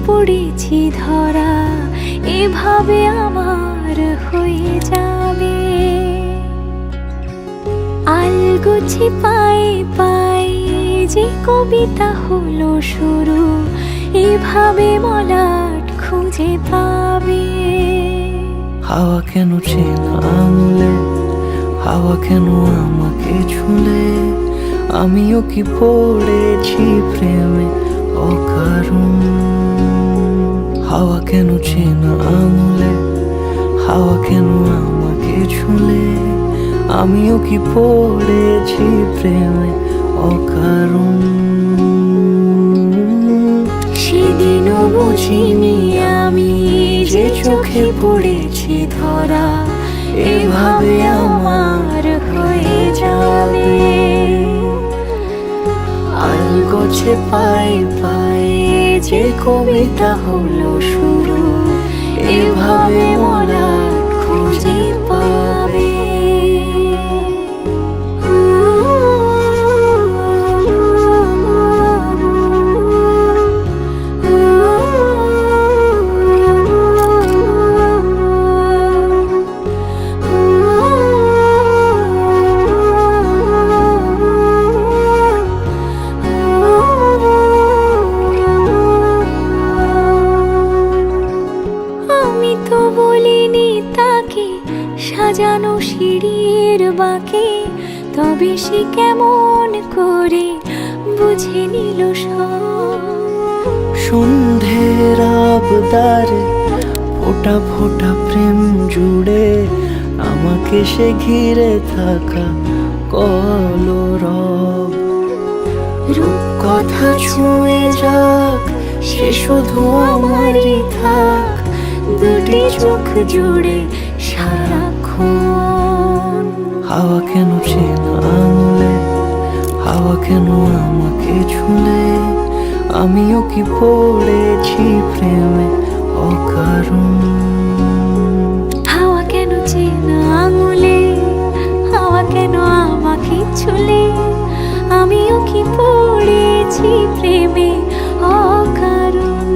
পড়েছি ধরা, এভাবে আমার হয়ে যাবে। আলগোছে পায়ে পায়ে যে কবিতা হলো শুরু, এভাবে মলাট খুঁজে পাবে। হাওয়া কেন চেনা আঙুলে, হাওয়া কেন আমাকে ছুলে, আমিও কি পড়েছি প্রেমে অকারণ। হাওয়া কেন চেনা আঙুলে, হাওয়া কেন আমাকে ছুলে, আমিও কি পড়েছি প্রেমে অকারণ। সেদিনও বুঝিনি আমি যে চোখে পড়েছি ধরা, এভাবে আমার হয়ে যাবে। আলগোছে পায়ে পায়ে যে কবিতা হলো শুরু, এভাবে মলাট খুঁজে পাবে। আমি তো বলিনি তাকে সাজানো সিঁড়ির বাঁকে, তবে সে কেমন করে বুঝে নিল সব। সন্ধ্যের আবদারে ফোঁটা ফোঁটা প্রেম জুড়ে, আমাকে সে ঘিরে থাকা কলরব। রূপকথা ছুঁয়ে যাক, সে শুধু আমারই থাক, দুটি চোখ জুড়ে সারাক্ষণ। হাওয়া কেন চেনা আঙুলে, হাওয়া কেন আমাকে ছুলে, আমিও কি পড়েছি প্রেমে অকারণ। হাওয়া কেন চেনা আঙুলে, হাওয়া কেন আমাকে ছুলে, আমিও কি পড়েছি প্রেমে অকারণ।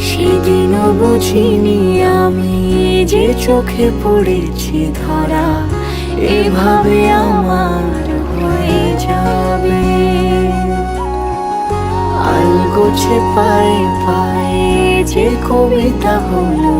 সেদিনও বুঝিনি আমি যে চোখে পড়েছি ধরা, এভাবে আমার হয়ে যাবে। আলগোছে পায়ে পায়ে যে কবিতা হলো